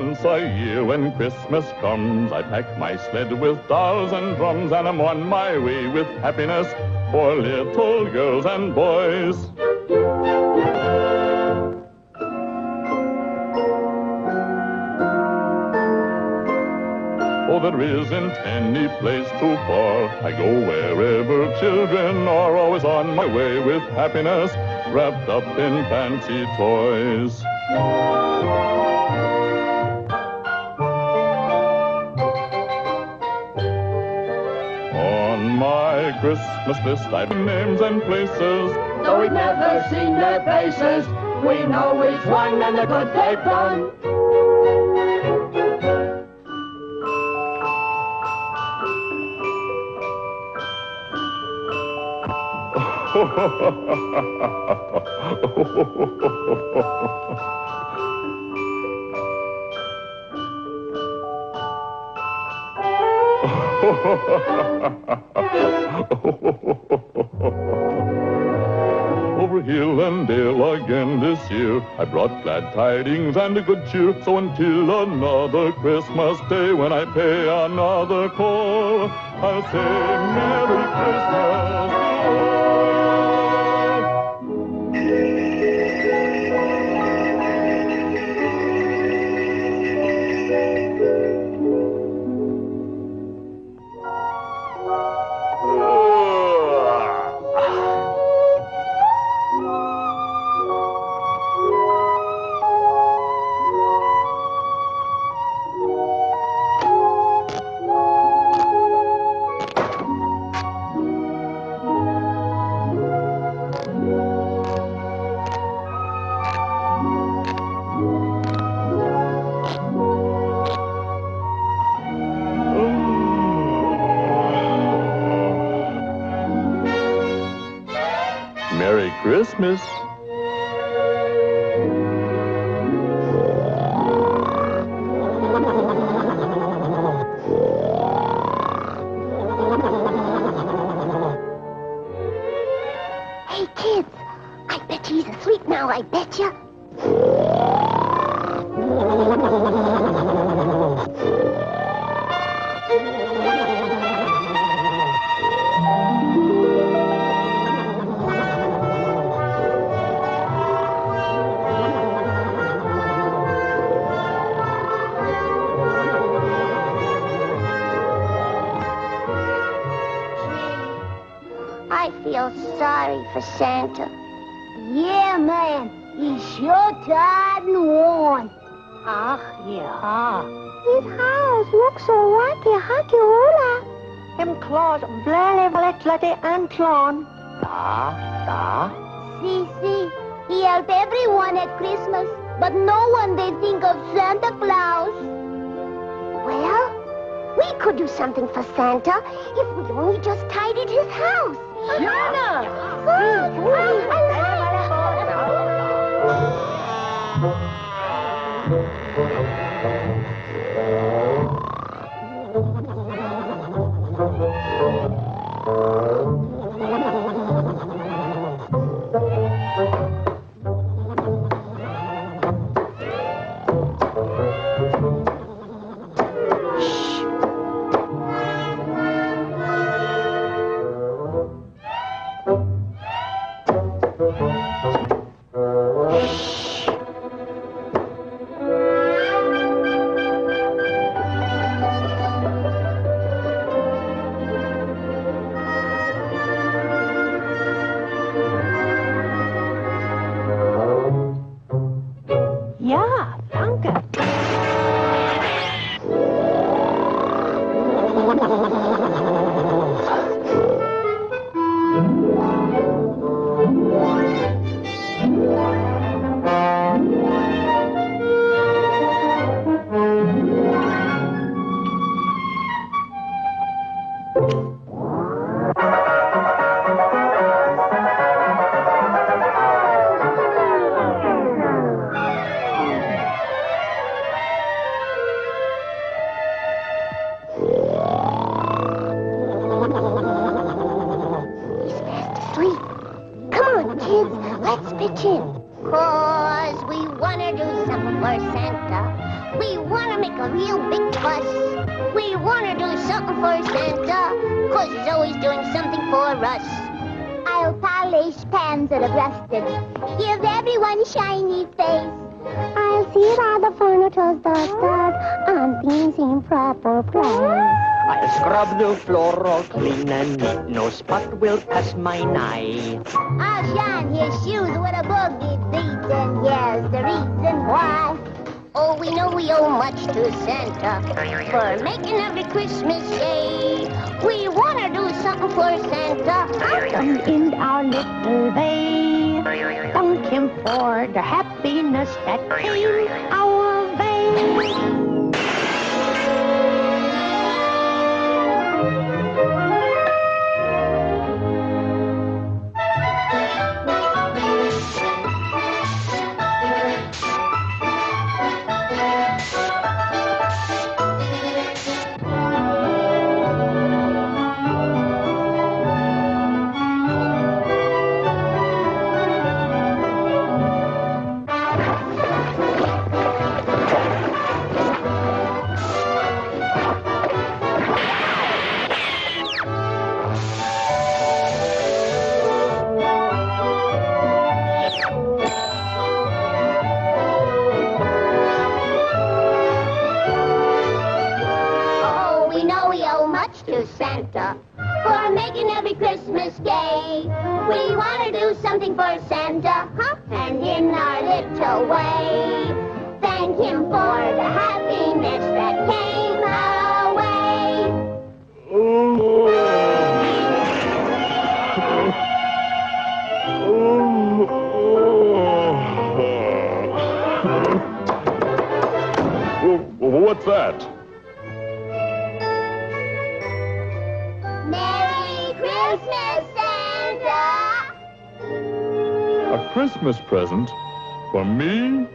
once a year when Christmas comes, I pack my sled with dolls and drums, and I'm on my way with happiness for little girls and boys. Oh, there isn't any place too far. I go wherever children are, always on my way with happiness wrapped up in fancy toys. On my Christmas list I've names and places, though we've never seen their faces, we know which one and the good they've done. Over hill and dale again this year, I brought glad tidings and a good cheer. So until another Christmas day, when I pay another call, I'll say Merry Christmas to all. Merry Christmas. Hey, kids, I bet he's asleep now, I bet ya. I feel sorry for Santa. Yeah, man. He's sure tired and worn. Ja. His house looks so wacky-hacky-hula. Hem claws blally-vletlady Antlon. Da. See, he helped everyone at Christmas, but no one they think of Santa Claus. Well, we could do something for Santa if we only just tidied his house. Santa! Ja, danke. Let's pitch in. 'Cause we want to do something for Santa. We want us. We want to do something for Santa, 'cause he's always doing something for us. I'll polish pans that are rusted. Give everyone a shiny face. I'll see that the furniture's dusted and things in proper place. I'll scrub the floor all clean and neat. No spot will pass my eye. I'll shine his shoes with a boogie beat, and here's the reason why. Oh, we know we owe much to Santa for making every Christmas day. We want to do something for Santa. Come in our little way. Thank him for the happiness that came our way. To Santa for making every Christmas day. We want to do something for Santa, and in our little way, thank him for the happiness that came our way. What's that? Merry Christmas, Santa! A Christmas present? For me?